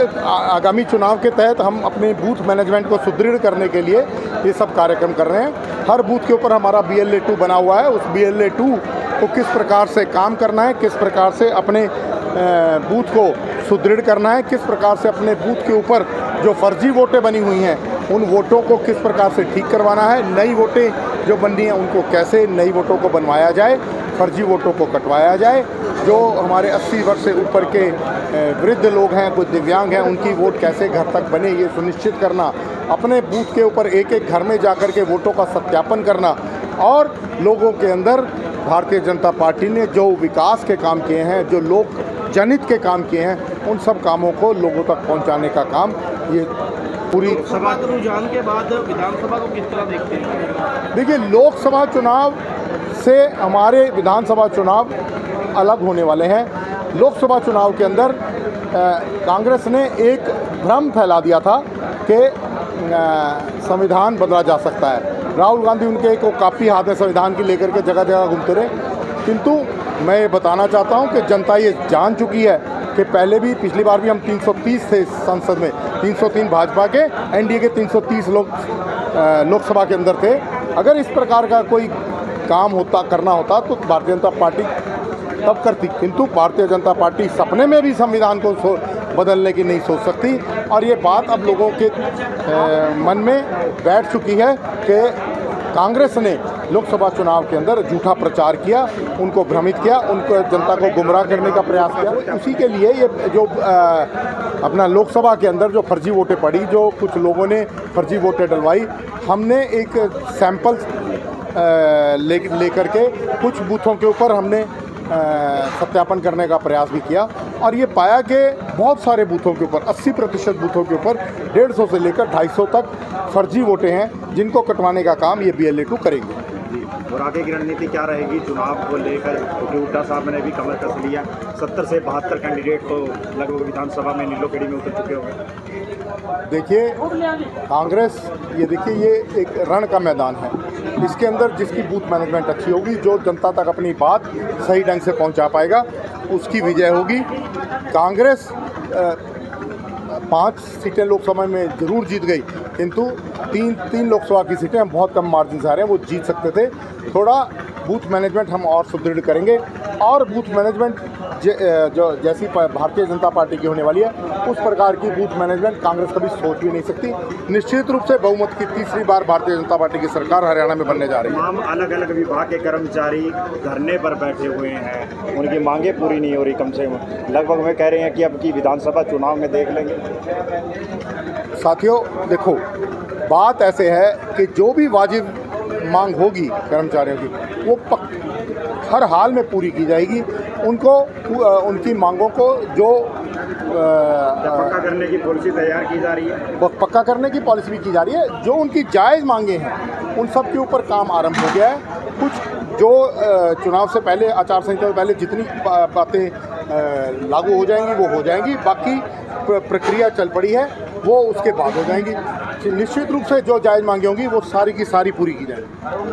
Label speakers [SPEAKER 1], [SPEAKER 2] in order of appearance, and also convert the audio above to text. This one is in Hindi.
[SPEAKER 1] आगामी चुनाव के तहत हम अपने बूथ मैनेजमेंट को सुदृढ़ करने के लिए ये सब कार्यक्रम कर रहे हैं। हर बूथ के ऊपर हमारा BLA 2 बना हुआ है। उस BLA 2 को किस प्रकार से काम करना है, किस प्रकार से अपने बूथ को सुदृढ़ करना है, किस प्रकार से अपने बूथ के ऊपर जो फर्जी वोटें बनी हुई हैं उन वोटों को किस प्रकार से ठीक करवाना है, नई वोटें जो बननी हैं उनको कैसे नई वोटों को बनवाया जाए, फर्जी वोटों को कटवाया जाए। जो हमारे 80 वर्ष से ऊपर के वृद्ध लोग हैं, कुछ दिव्यांग हैं, उनकी वोट कैसे घर तक बने ये सुनिश्चित करना, अपने बूथ के ऊपर एक एक घर में जाकर के वोटों का सत्यापन करना और लोगों के अंदर भारतीय जनता पार्टी ने जो विकास के काम किए हैं, जो लोक जनहित के काम किए हैं, उन सब कामों को लोगों तक पहुंचाने का काम ये पूरी
[SPEAKER 2] लोकसभा रुझान के बाद विधानसभा को किस तरह देखते हैं?
[SPEAKER 1] देखिए, लोकसभा चुनाव से हमारे विधानसभा चुनाव अलग होने वाले हैं। लोकसभा चुनाव के अंदर कांग्रेस ने एक भ्रम फैला दिया था कि संविधान बदला जा सकता है। राहुल गांधी उनके को काफ़ी हाथ में संविधान की लेकर के जगह जगह घूमते रहे, किंतु मैं ये बताना चाहता हूँ कि जनता ये जान चुकी है कि पहले भी पिछली बार भी हम 330 थे संसद में, 303 भाजपा के, NDA के 330 लोग लोकसभा के अंदर थे। अगर इस प्रकार का कोई काम करना होता तो भारतीय जनता पार्टी तब करती, किंतु भारतीय जनता पार्टी सपने में भी संविधान को बदलने की नहीं सोच सकती। और ये बात अब लोगों के मन में बैठ चुकी है कि कांग्रेस ने लोकसभा चुनाव के अंदर झूठा प्रचार किया, उनको भ्रमित किया, उनको जनता को गुमराह करने का प्रयास किया। उसी के लिए ये जो अपना लोकसभा के अंदर जो फर्जी वोटें पड़ी, जो कुछ लोगों ने फर्जी वोटें डलवाई, हमने एक सैंपल लेकर के कुछ बूथों के ऊपर हमने सत्यापन करने का प्रयास भी किया और ये पाया कि बहुत सारे बूथों के ऊपर 80% बूथों के ऊपर 150 से लेकर 250 तक फर्जी वोटें हैं, जिनको कटवाने का काम ये BLA 2 करेंगे।
[SPEAKER 3] और आगे की रणनीति क्या रहेगी चुनाव को लेकर? क्योंकि हुड्डा साहब ने भी कमर कस लिया, 70 से 72 कैंडिडेट तो लगभग विधानसभा में नीलोखेड़ी में उतर चुके होंगे।
[SPEAKER 1] देखिए, कांग्रेस ये एक रण का मैदान है। इसके अंदर जिसकी बूथ मैनेजमेंट अच्छी होगी, जो जनता तक अपनी बात सही ढंग से पहुंचा पाएगा, उसकी विजय होगी। कांग्रेस 5 सीटें लोकसभा में जरूर जीत गई, किंतु तीन लोकसभा की सीटें हम बहुत कम मार्जिन से आ रहे हैं, वो जीत सकते थे। थोड़ा बूथ मैनेजमेंट हम और सुदृढ़ करेंगे और बूथ मैनेजमेंट जो जैसी भारतीय जनता पार्टी की होने वाली है, उस प्रकार की बूथ मैनेजमेंट कांग्रेस कभी सोच भी नहीं सकती। निश्चित रूप से बहुमत की तीसरी बार भारतीय जनता पार्टी की सरकार हरियाणा में बनने जा रही है।
[SPEAKER 3] तमाम अलग अलग विभाग के कर्मचारी धरने पर बैठे हुए हैं, उनकी मांगें पूरी नहीं हो रही, कम से कम लगभग वे कह रहे हैं कि अब की विधानसभा चुनाव में देख लेंगे।
[SPEAKER 1] साथियों, देखो, बात ऐसे है कि जो भी वाजिब मांग होगी कर्मचारियों की, वो हर हाल में पूरी की जाएगी। उनको उनकी मांगों को जो
[SPEAKER 3] पक्का करने की पॉलिसी तैयार की जा रही है,
[SPEAKER 1] पक्का करने की पॉलिसी भी की जा रही है। जो उनकी जायज़ मांगे हैं उन सब के ऊपर काम आरंभ हो गया है। कुछ जो चुनाव से पहले, आचार संहिता से पहले जितनी बातें लागू हो जाएंगी वो हो जाएंगी, बाकी प्रक्रिया चल पड़ी है, वो उसके बाद हो जाएंगी। निश्चित रूप से जो जायज़ मांगे होंगी वो सारी की सारी पूरी की जाएंगी।